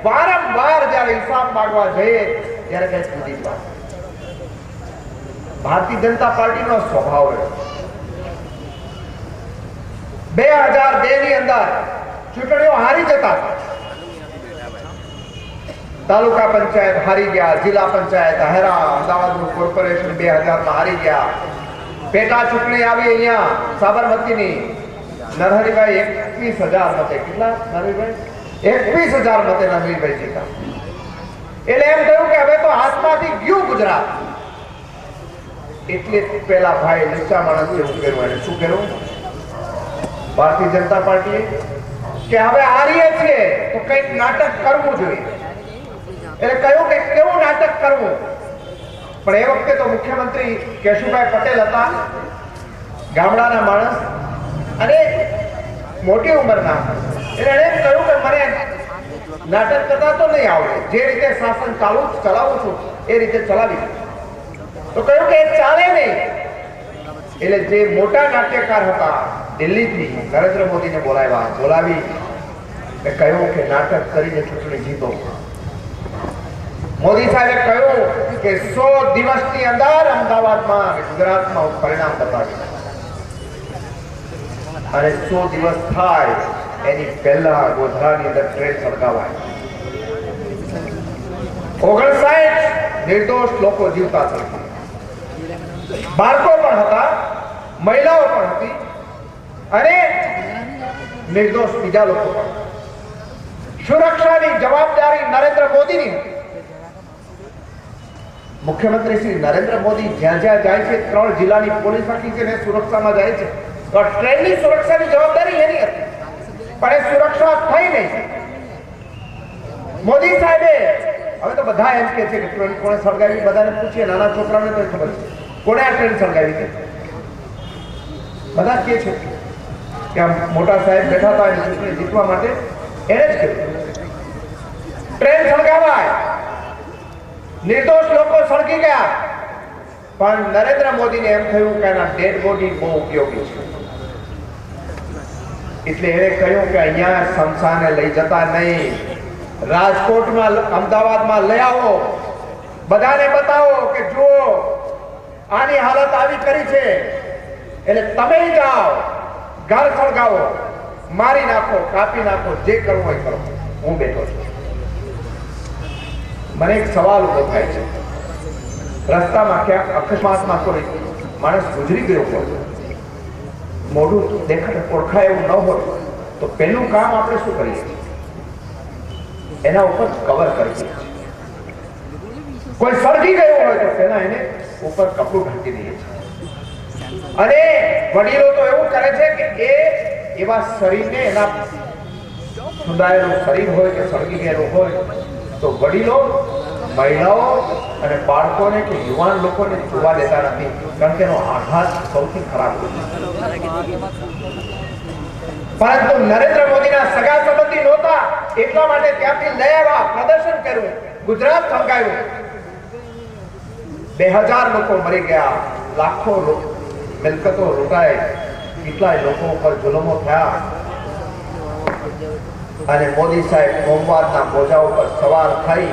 વારંવાર જ્યારે હિસાબ માંગવા જઈએ ત્યારે કઈ જુદી જ વાત. ભારતીય જનતા પાર્ટીનો સ્વભાવ રહ્યો. 2002 ની અંદર ચૂંટણીઓ હારી જતા, તાલુકા પંચાયત હારી ગયા, જિલ્લા પંચાયત હાર્યા, અમદાવાદનું કોર્પોરેશન 2000 માં હારી ગયા. પેટા ચૂંટણી આવી અહીંયા સાબરમતીની, નરહરિભાઈ 21,000 મતે. કેટલા નરહરિભાઈ? 21,000 મતે નરહરિભાઈ જીતા. એટલે એમ કહ્યું કે હવે તો હાથમાંથી ગયું ગુજરાત. એટલે પેલા ભાઈ નીચા માણસ એવું કર્યું. એને શું કર્યું ભારતીય જનતા પાર્ટીએ? કે હવે હારીએ છીએ તો કંઈક નાટક કરવું જોઈએ. એટલે કહ્યું કે કેવું નાટક કરવું. પણ એ વખતે તો મુખ્યમંત્રી કેશુભાઈ પટેલ હતા, ગામડાના માણસ અને મોટી ઉંમરના. એટલે એણે કહ્યું કે મને નાટક કરતા તો નહીં આવડે, જે રીતે શાસન ચલાવું છું એ રીતે ચલાવી. તો કહ્યું કે ચાલે નહીં. એટલે જે મોટા નાટ્યકાર હતા દિલ્હીથી નરેન્દ્ર મોદીને બોલાવી કહ્યું કે નાટક કરીને ચૂંટણી જીતો. મોદી સાહેબે કહ્યું કે 100 દિવસની અંદર અમદાવાદમાં ગુજરાતમાં પરિણામ બતાવી, અને 100 દિવસ થાય એની પહેલા ગોધરાની અંદર ટ્રેન સળગાવાય. 59 નિર્દોષ લોકો જીવતા હતા. બાળકો પણ હતા, મહિલાઓ પણ હતી અને નિર્દોષ બીજા લોકો પણ. સુરક્ષાની જવાબદારી નરેન્દ્ર મોદીની હતી. મુખ્યમંત્રી શ્રી નરેન્દ્ર મોદી જ્યાં જ્યાં જાય છે, 3 જિલ્લાની પોલીસ રાખી છે ને સુરક્ષામાં જાય છે, તો ટ્રેનની સુરક્ષાની જવાબદારી એની હતી. પણ એ સુરક્ષા થઈ નહીં. મોદી સાહેબે હવે તો બધા એમ કે છે કે ટ્રેન કોણે સળગાવી, બધાને પૂછીએ, નાના છોકરાને તો ખબર છે કોણે આ ટ્રેન સળગાવી છે. બધા કે છે કે આમ મોટા સાહેબ બેઠા હતા એની ચૂંટણી જીતવા માટે, એને જ કહ્યું ટ્રેન સળગાવાય. નિર્દોષ લોકો સળગી ગયા. પણ નરેન્દ્ર મોદીને એમ થયું કે એના ડેડ બોડી બહુ ઉપયોગી છે. એટલે એને કહ્યું કે અહીંયા શમશાને લઈ જતા નહીં, રાજકોટમાં અમદાવાદમાં લઈ આવો, બધાને બતાવો કે જો આની હાલત આવી કરી છે. એટલે તમે જાઓ, ઘર સળગાવો, મારી નાખો, કાપી નાખો, જે કરવું હોય કરો, હું બેઠો છું. મને એક સવાલ ઉભો થાય છે, રસ્તામાં ક્યાંક અકસ્માતમાં કોઈ માણસ ગુજરી ગયો હોય, મોઢું દેખાય ઓળખાય એવું ન હોય, તો પહેલું કામ આપણે શું કરીએ? એના ઉપર કવર કરીએ છીએ. કોઈ સળગી ગયો હોય તો પહેલા એને ઉપર કપડું ઢાંકી દઈએ છીએ. અને વડીલો તો એવું કરે છે કે એ એવા શરીરને, એના સુંદાયેલું શરીર હોય કે સળગી ગયેલું હોય તો વડીલો, મહિલાઓ અને બાળકોને કે યુવાન લોકોને જોવા દેતા નથી, કારણ કે એનો આઘાત સૌથી ખરાબ હોય. પરંતુ નરેન્દ્ર મોદીના સગા સંબંધી નહોતા, એટલા માટે ત્યાંથી લઈ આવ્યા, પ્રદર્શન કર્યું, ગુજરાત થંગાવ્યું. 2000 લોકો મરી ગયા, લાખો મિલકતો લૂંટાઈ, કેટલાય લોકો ઉપર જુલમો થયા. અને મોદી સાહેબ સોમવારના બોજા ઉપર સવાર થઈ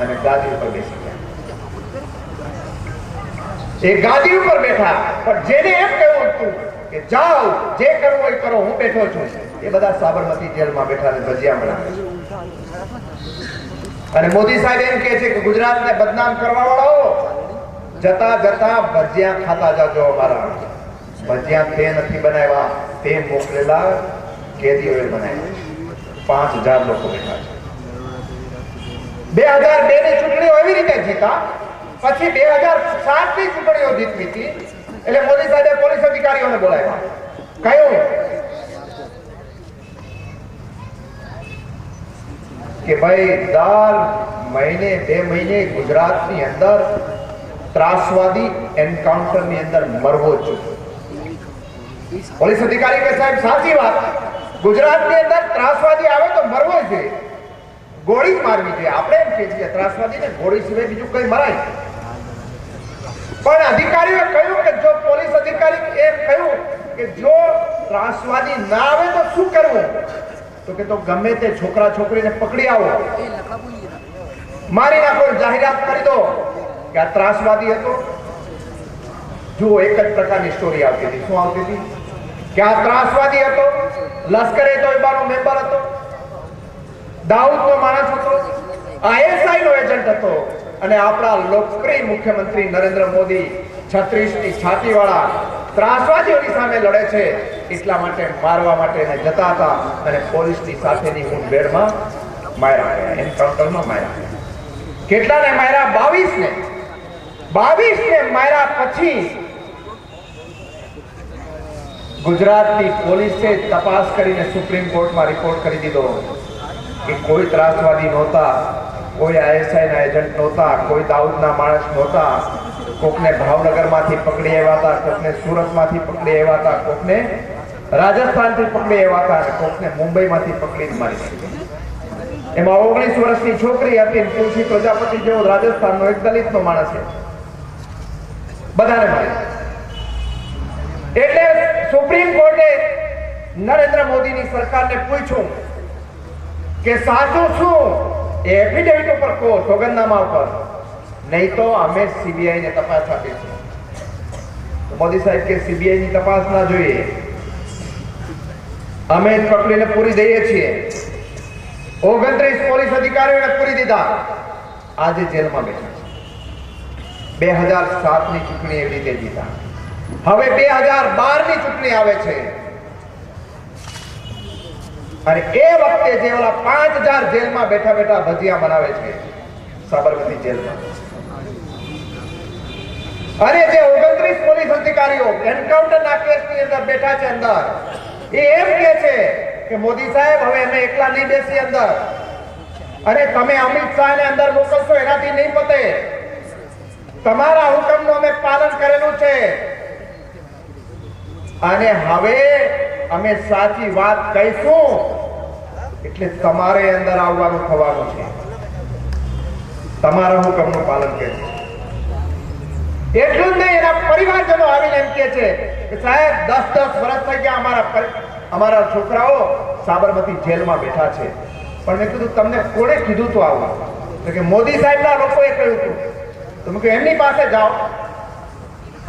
અને ગાદી ઉપર બેસી ગયા. એ ગાદી ઉપર બેઠા, પણ જેને એમ કહ્યું હતું કે જાઓ, જે કરવું હોય કરો, હું બેઠો છું, એ બધા સાબરમતી જેલમાં બેઠા ને ભજીયા બનાવે. અને મોદી સાહેબ એમ કહે છે કે ગુજરાતને બદનામ કરવા વાળાઓ, જતા જતા ભજીયા ખાતા જાજો. અમારા ભજીયા તે નથી બનાવ્યા, તે મોકલેલા કેદીઓએ બનાવ્યા. 5000 લોકો બેઠા છે. 2002 ની ચૂંટણીઓ એવી રીતે જીતા. પછી 2007 ની ચૂંટણીઓ જીતવી હતી. એટલે મોદી સાહેબે પોલીસ અધિકારીઓને બોલાવ્યા. કહ્યું કે ભાઈ દર મહિને 2 મહિને ગુજરાતની અંદર ત્રાસવાદી એન્કાઉન્ટરની અંદર મરવો જોઈએ. પોલીસ અધિકારી કે સાહેબ સાચી વાત, ગુજરાતની અંદર ત્રાસવાદી આવે તો મરવો જોઈએ, ગોળી મારવી જોઈએ. આપણે એમ કહીએ છીએ ત્રાસવાદીને ગોળી સિવાય બીજું કઈ મરાય. પણ અધિકારીઓએ કહ્યું કે જો પોલીસ અધિકારી એમ કહ્યું કે જો ત્રાસવાદી ના આવે તો શું કરવું? તો કે તો ગમે તે છોકરા છોકરીને પકડી આવો, મારી નાખો, જાહેરાત કરી દો કે આ ત્રાસવાદી હતો. જુઓ, એક જ પ્રકારની સ્ટોરી આવતી હતી. શું આવતી હતી? કે આ ત્રાસવાદી હતો, લશ્કરે તોયબાનો મેમ્બર હતો, દાઉદનો માણસ હતો, ISI નો એજન્ટ હતો, અને આપણા લોકપ્રિય મુખ્યમંત્રી નરેન્દ્ર મોદી 36ની છાતીવાળા ત્રાસવાદીઓની સામે લડે છે એટલા માટે મારવા માટે જતા હતા અને પોલીસની સાથેની મુઠભેડમાં માર્યા ગયા, એન્કાઉન્ટરમાં માર્યા ગયા. કેટલાને માર્યા? 22 ને માર્યા પછી ગુજરાતની પોલીસે તપાસ કરીને સુપ્રીમ કોર્ટમાં રિપોર્ટ કરી દીધો કે કોઈ ત્રાસવાદી નહોતા, કોઈ ISI ના એજન્ટ નહોતા, કોઈ દાઉદના માણસ નહોતા. કોકને ભાવનગરમાંથી પકડી આવ્યા હતા, કોકને સુરતમાંથી પકડી આવ્યા હતા, કોકને રાજસ્થાનથી પકડી આવ્યા હતા, અને કોકને મુંબઈમાંથી પકડીને મારી દીધી. એમાં 19 વર્ષની છોકરી હતી, તુલસી પ્રજાપતિ જેવો રાજસ્થાનનો એક દલિતનો માણસ છે, બધાને મારી. એટલે સુપ્રીમ કોર્ટે નરેન્દ્ર મોદીની સરકારને પૂછ્યું કે સાચું શું? એફિડેવિટ ઉપર કહો, સોગંદનામા ઉપર, નહીં તો અમે CBI ને તપાસ આપીશું. તો મોદી સાહેબ કે CBI ની તપાસ ના જોઈએ, અમે જ પકડીને પૂરી દઈએ છીએ. 29 પોલીસ અધિકારીઓને પૂરી દીધા, આજે જેલમાં બેઠા છે. 2007 ની ચૂંટણી એવી રીતે જીતા. હવે 2012 ની ચૂંટણી આવે છે, અને એ વખતે જે ઓલા 5000 જેલમાં બેઠા બેઠા ભજીયા બનાવે છે સાબરમતી જેલમાં, અને જે 29 પોલીસ અધિકારીઓ એન્કાઉન્ટરના કેસની અંદર બેઠા છે અંદર, એ એમ કહે છે કે મોદી સાહેબ હવે અમે એકલા નહીં બેસી અંદર, અને તમે અમિત શાહને અંદર મોકલશો એનાથી નહીં પતે, તમારા હુકમનું અમે પાલન કરેલું છે, અને હવે અમે સાચી વાત કહીશું એટલે તમારે અંદર આવવાનું થવાનું છે, તમારા હુકમનું પાલન કરજો. એટલું જ નહીં, એના પરિવારજનો આવીને એમ કહે છે કે સાહેબ 10 વર્ષ થઈ ગયા અમારા છોકરાઓ સાબરમતી જેલમાં બેઠા છે, પણ મેં કીધું તમને કોણે કીધું તું આવવા? તો કે મોદી સાહેબના લોકોએ કહ્યું હતું. તો મેં કહ્યું એમની પાસે જાઓ.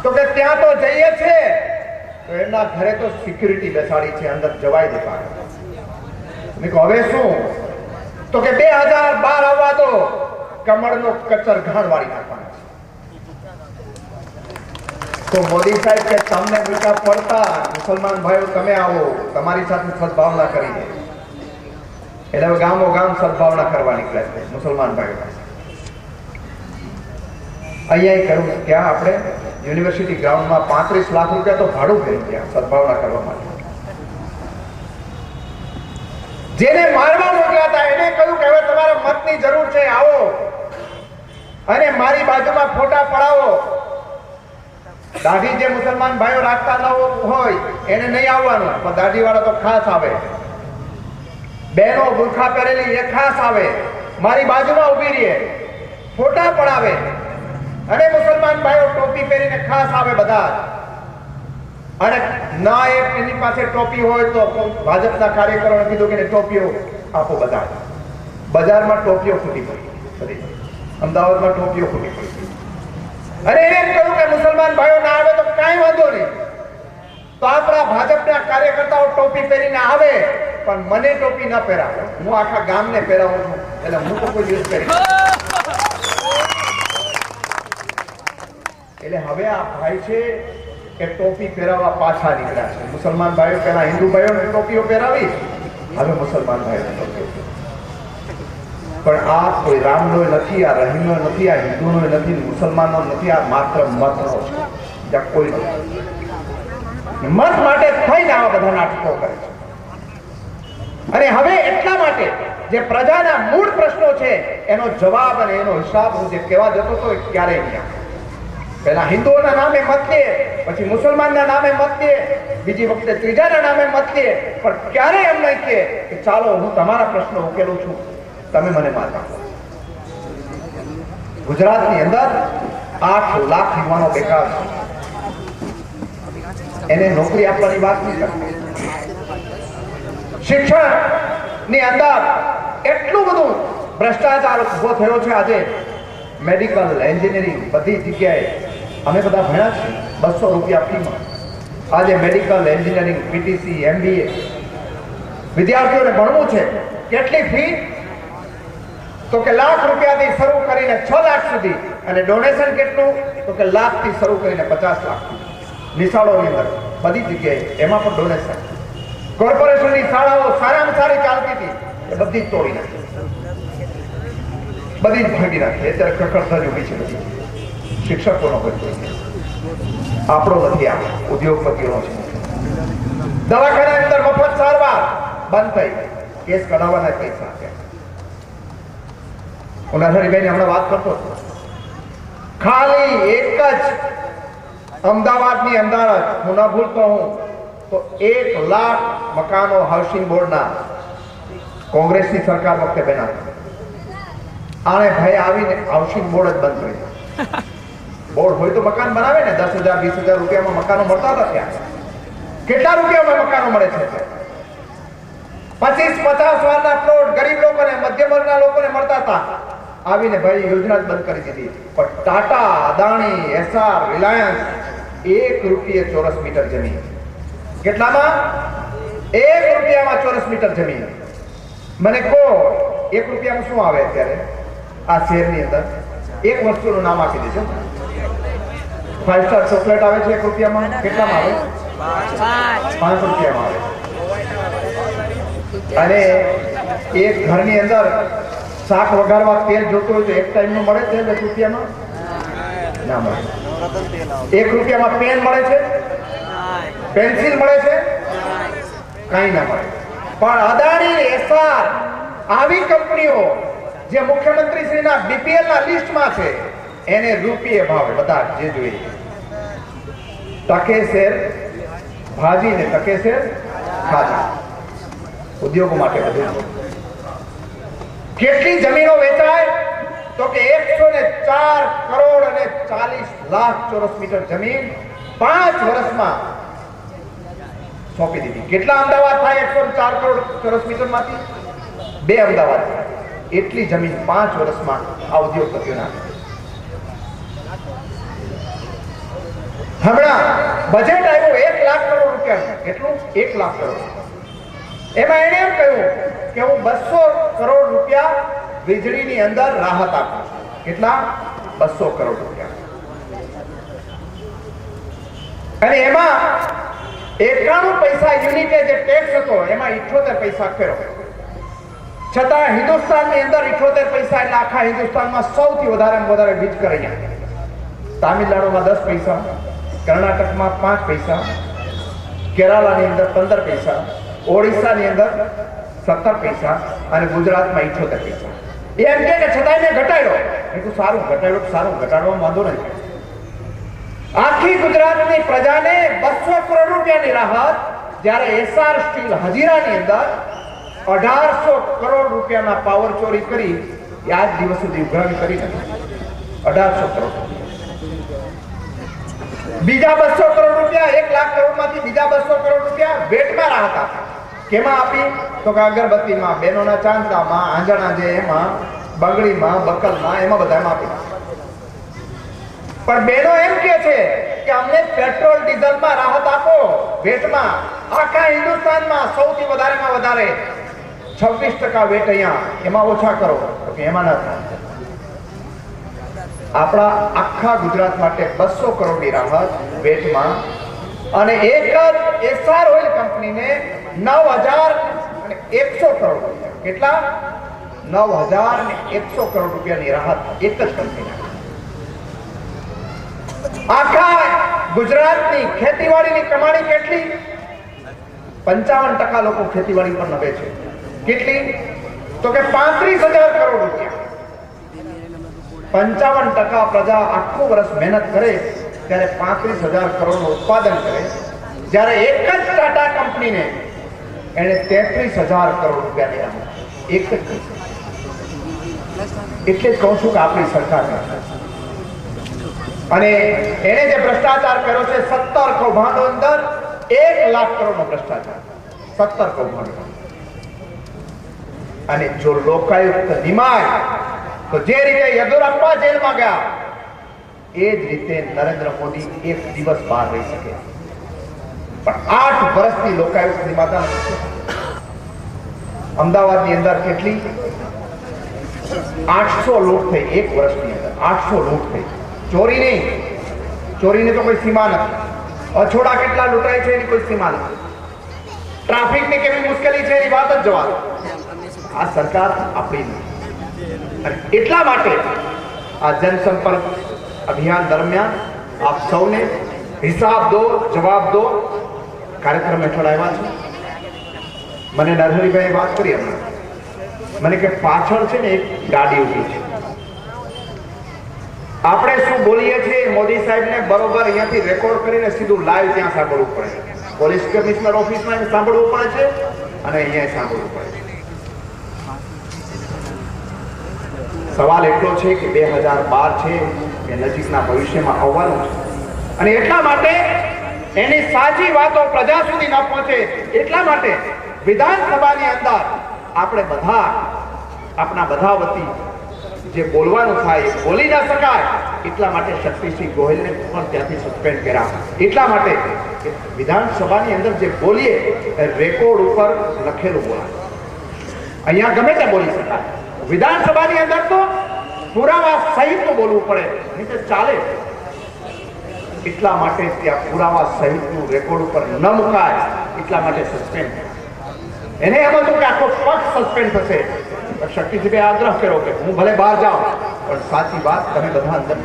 તો કે ત્યાં તો જઈએ છે, તો એમના ઘરે તો સિક્યુરિટી બેસાડી છે, અંદર જવાય દેતા. મેં કહ્યું હવે શું? તો કે 2012 આવવા દો, કમળનો કચર ઘાણ વાળી નાખવાનો છે. તો મોદી સાહેબ કે તમને મૂકા પડતા મુસલમાન ભાઈઓ તમે આવો, તમારી સાથે સદભાવના કરીને. એટલે હવે ગામો ગામ સદભાવના કરવા નીકળ્યા છે મુસલમાન ભાઈઓ પાસે. અહીંયા કહ્યું ત્યાં આપણે યુનિવર્સિટી ગ્રાઉન્ડમાં 35 લાખ રૂપિયા તો ભાડું કર્યું ત્યાં સદભાવના કરવા માટે. જેને મારવા મોકલ્યા હતા એને કહ્યું કે હવે તમારે મતની જરૂર છે, આવો અને મારી બાજુમાં ફોટા પડાવો. દાઢી જે મુસલમાન ભાઈઓ રાખતા ન હોય એને નહીં આવવાનું, પણ દાઢી વાળા તો ખાસ આવે. બહેનો બુરખા પહેરેલી એ ખાસ આવે, મારી બાજુમાં ઊભી રહે, ફોટા પડાવે. અને મુસલમાન ભાઈઓ ટોપી પહેરીને ખાસ આવે બધા. અને ના એની પાસે ટોપી હોય તો ભાજપના કાર્યકરોને કીધું કે ટોપીઓ આપો બધા. બજારમાં ટોપીઓ ખૂટી પડી, અમદાવાદમાં ટોપીઓ ખૂટી પડી. અને એને કહ્યું કે મુસલમાન ભાઈઓ ના આવે તો કાંઈ વાંધો નહીં, તો આપણા ભાજપના કાર્યકર્તાઓ ટોપી પહેરીને આવે, પણ મને ટોપી ના પહેરાવે, હું આખા ગામને પહેરાવું છું, એટલે હું તો કોઈ યુઝ કરી. એટલે હવે આ ભાઈ છે કે ટોપી પહેરાવવા પાછા નીકળ્યા છે. મુસલમાન ભાઈઓ પહેલા હિન્દુ ભાઈઓને ટોપીઓ પહેરાવી, હવે મુસલમાન ભાઈઓને ટોપીઓ. પણ આ કોઈ રામનો નથી, આ રહીમનો નથી, આ હિન્દુનો નથી, મુસલમાનનો નથી, આ માત્ર મતનો છે. જ્યાં કોઈ નથી. મત માટે થઈને આવા બધા નાટકો કરે છે. અને હવે એટલા માટે જે પ્રજાના મૂળ પ્રશ્નો છે એનો જવાબ અને એનો હિસાબ હું જે કહેવા જતો હતો એ ક્યારેય નહીં. પહેલા હિન્દુઓના નામે મત દે, પછી મુસલમાનના નામે મત દે, બીજી વખતે ત્રીજાના નામે મત દે, પણ ક્યારેય એમ નહીં કે ચાલો હું તમારા પ્રશ્નો ઉકેલું છું, તમે મને મત આપો. ગુજરાતની અંદર 8 લાખ યુવાનો બેકાર છે, એને નોકરી આપવાની વાત નહીં કરતા. શિક્ષણ ની અંદર એટલું બધું ભ્રષ્ટાચાર ઉભો થયો છે. આજે મેડિકલ એન્જિનિયરિંગ બધી જગ્યાએ અમે બધા ભણ્યા છીએ 200 રૂપિયા ફીમાં. આજે મેડિકલ એન્જિનિયરિંગ પીટીસી MBA વિદ્યાર્થીઓને ભણવું છે. કેટલી ફી? તો કે લાખ રૂપિયાથી શરૂ કરીને 6 લાખ સુધી. અને ડોનેશન કેટલું? તો કે લાખથી શરૂ કરીને 50 લાખ. નિશાળોની અંદર બધી જગ્યાએ એમાં પણ ડોનેશન. કોર્પોરેશનની શાળાઓ સારામાં સારી ચાલતી હતી એ બધી જ તોડી નાખી, બધી જ ભાગી નાખી. અત્યારે કકડધજ ઉભી છે બધી. શિક્ષકોનો કોઈ આપણો નથી, આ ઉદ્યોગપતિઓનો છે. દવાખાના અંદર મફત સારવાર બંધ થઈ, કેસ કઢાવવાના પૈસા આપ્યા. ઉનાથારીભાઈ હમણાં વાત કરતો હતો, ખાલી એક જ અમદાવાદની અંદર જ હું ન ભૂલતો હું તો 1 લાખ મકાનો હાઉસિંગ બોર્ડના કોંગ્રેસની સરકાર વખતે બન્યા. આને ભાઈ આવીને હાઉસિંગ બોર્ડ જ બંધ કરી. બોર્ડ હોય તો મકાન બનાવે ને. 10,000 20,000 રૂપિયામાં મકાનો મળતા હતા. ત્યાં કેટલા રૂપિયામાં મકાનો મળે છે? 25-50 વારના પ્લોટ ગરીબ લોકોને, મધ્યમ વર્ગના લોકોને મળતા હતા. આવીને ભાઈ યોજના જ બંધ કરી દીધી. પણ ટાટા, અદાણી, એસઆર, રિલાયન્સ 1 રૂપિયે ચોરસ મીટર જમીન. કેટલામાં? 1 રૂપિયામાં ચોરસ મીટર જમીન. મને કહો 1 રૂપિયામાં શું આવે અત્યારે આ શહેરની અંદર? એક વસ્તુનું નામ આપી દેજો. 5 સ્ટાર ચોકલેટ આવે છે 1 રૂપિયામાં. કેટલામાં આવે? 5 રૂપિયામાં આવે. અને એક ઘરની અંદર શાક વઘારવા તેલ જોતું હોય તો એક ટાઈમનું મળે છે 1 રૂપિયામાં? ના મળે. 1 રૂપિયામાં પેન મળે છે? પેન્સિલ મળે છે? કાંઈ ના મળે. પણ અદાણી, એસઆર આવી કંપનીઓ જે મુખ્યમંત્રીશ્રીના BPL ના લિસ્ટમાં છે એને રૂપિયે ભાવે બધા જે જોઈએ. ટકે શેર ભાજી ને ટકે શેર ખાજી. ઉદ્યોગો માટે બધું. કેટલી જમીનો વેચાય? તો કે 104 કરોડ અને 40 લાખ ચોરસ મીટર જમીન 5 વર્ષમાં સોંપી દીધી. કેટલા અમદાવાદ થાય 104 કરોડ ચોરસ મીટર માંથી? 2 અમદાવાદ. એટલી જમીન 5 વર્ષમાં આ ઉદ્યોગપતિઓના. હમણાં બજેટ આવ્યું 1 લાખ કરોડ રૂપિયાનું. કેટલું? 1 લાખ કરોડ. એમાં એને એમ કહ્યું કે હું 200 કરોડ રૂપિયા વીજળીની અંદર રાહત આપું. કેટલા? 200 કરોડ રૂપિયા. અને એમાં 91 પૈસા યુનિટે જે ટેક્સ હતો એમાં 78 પૈસા ફેરો. છતાં હિન્દુસ્તાનની અંદર 78 પૈસા એટલે આખા હિન્દુસ્તાનમાં સૌથી વધારે વીજ કરી. તામિલનાડુમાં 10 પૈસા, કર્ણાટકમાં 5 પૈસા, કેરાલાની અંદર 15 પૈસા, ઓડિશાની અંદર 17 પૈસા અને ગુજરાતમાં 78 પૈસા. એમ કે છતાં મેં ઘટાડ્યો. એ તો સારું ઘટાડ્યો, સારું ઘટાડવામાં વાંધો નથી. આખી ગુજરાતની પ્રજાને 200 કરોડ રૂપિયાની રાહત, જ્યારે એસઆર સ્ટીલ હજીરાની અંદર 1800 કરોડ રૂપિયાના પાવર ચોરી કરી આજ દિવસ સુધી ઉઘરાણી કરી નથી. 1800 કરોડ. બીજા 200 કરોડ રૂપિયા 1 લાખ કરોડમાંથી બીજા 200 કરોડ રૂપિયા વેટમાં રાહત આપી. કેમાં આપી? તો કે અગરબત્તીમાં, બહેનોના ચાંદલામાં, આંજણા જે એમાં, બંગડીમાં, બકલમાં, એમાં બધામાં આપી. પણ બહેનો એમ કે છે કે અમને પેટ્રોલ ડીઝલમાં રાહત આપો વેટમાં. આખા હિન્દુસ્તાનમાં સૌથી વધારેમાં વધારે 26% વેટ અહીંયા, એમાં ઓછા કરો તો કે એમાં ના થાય. આપણા આખા ગુજરાત માટે 200 કરોડની રાહત વેટમાં. અને એક જ એસઆર ઓઇલ કંપનીને 9,100 કરોડ રૂપિયા. કેટલા? 9,100 કરોડ રૂપિયાની રાહત એક જ કંપની. આખા ગુજરાતની ખેતીવાડીની કમાણી કેટલી? 55% લોકો ખેતીવાડી પર નભે છે. કેટલી? તો કે 35,000 કરોડ રૂપિયા. 55% પ્રજા આખું વર્ષ મહેનત કરે ત્યારે 35,000 કરોડનું ઉત્પાદન કરે. જ્યારે એક જ ટાટા કંપનીને એને 33,000 કરોડ રૂપિયાની રાહત. એક જ. એટલે જ કહું છું કે આપણી સરકાર અને એને જે ભ્રષ્ટાચાર કર્યો છે 17 કૌભાંડો અંદર 1 લાખ કરોડનો ભ્રષ્ટાચાર. 17 કૌભાંડો. અને જો લોકાયુક્ત નિમાય તો જે રીતે યદુરપ્પા જેલમાં ગયા એ જ રીતે નરેન્દ્ર મોદી એક દિવસ બહાર રહી શકે, પણ 8 વર્ષથી લોકાયુક્ત નિમાતા નથી. અમદાવાદની અંદર કેટલી 800 લૂંટ થઈ, એક વર્ષની અંદર 800 લૂંટ થઈ. ચોરી નહીં, ચોરીની તો કોઈ સીમા નથી. અછોડા કેટલા લૂંટાય છે એની કોઈ સીમા નથી. ટ્રાફિકની કેવી મુશ્કેલી છે એની વાત જ જવા દો. આ સરકાર આપણી નથી. અને એટલા માટે આ જનસંપર્ક અભિયાન દરમિયાન આપ સૌને હિસાબ દો, જવાબ દો કાર્યક્રમ હેઠળ આવ્યા છે. મને નરહરીભાઈ વાત કરી હમણાં, મને કે પાછળ છે ને એક ગાડી ઊભી છે, આપણે શું બોલીએ છીએ મોદી સાહેબને બરોબર અહીંયાથી રેકોર્ડ કરીને સીધું લાઈવ ત્યાં સાંભળવું પડે. પોલીસ કમિશનર ઓફિસમાં સાંભળવું પડે છે અને અહીંયા સાંભળવું પડે છે. સવાલ એટલો છે કે 2012 છે કે નજીકના ભવિષ્યમાં આવવાનું છે, અને એટલા માટે એની સાચી વાતો પ્રજા સુધી ન પહોંચે એટલા માટે વિધાનસભાની અંદર આપણે બધા આપણા બધા વતી જે બોલવાનું થાય બોલી ના શકાય એટલા માટે શક્તિસિંહ ગોહિલને પણ ત્યાંથી સસ્પેન્ડ કર્યા. એટલા માટે વિધાનસભાની અંદર જે બોલીએ રેકોર્ડ ઉપર લખેલું બોલાય, અહીંયા ગમે તે બોલી શકાય. વિધાનસભાની અંદર તો પુરાવા સહિતનું બોલવું પડે, નહીં તો ચાલે. એટલા માટે ત્યાં પુરાવા સહિતનું રેકોર્ડ ઉપર ન મુકાય એટલા માટે સસ્પેન્ડ. એને એમ હતું કે આખો પક્ષ સસ્પેન્ડ થશે. શક્તિસિંહે આગ્રહ કર્યો કે હું ભલે બહાર જાઉં પણ સાચી વાત તમે બધા અંદર.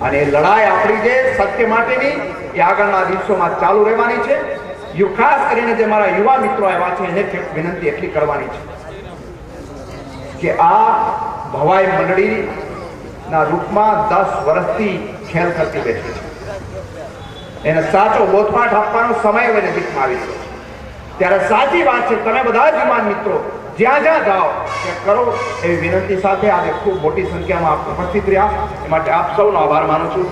અને એ લડાઈ આપણી જે સત્ય માટેની એ આગળના દિવસોમાં ચાલુ રહેવાની છે. ખાસ કરીને જે મારા યુવા મિત્રો આવ્યા છે એને વિનંતી એટલી કરવાની છે કે આ ભવાઈ મંડળીના રૂપમાં 10 વર્ષથી ખેલ કરતી બેઠી છે. એને સાચો બોધપાઠ આપવાનો સમય હવે નજીકમાં આવી ગયો. ત્યારે સાચી વાત છે, તમે બધા જ યુવાન મિત્રો જ્યાં જ્યાં જાઓ ત્યાં કરો એવી વિનંતી સાથે આજે ખૂબ મોટી સંખ્યામાં આપ ઉપસ્થિત રહ્યા એ માટે આપ સૌનો આભાર માનું છું.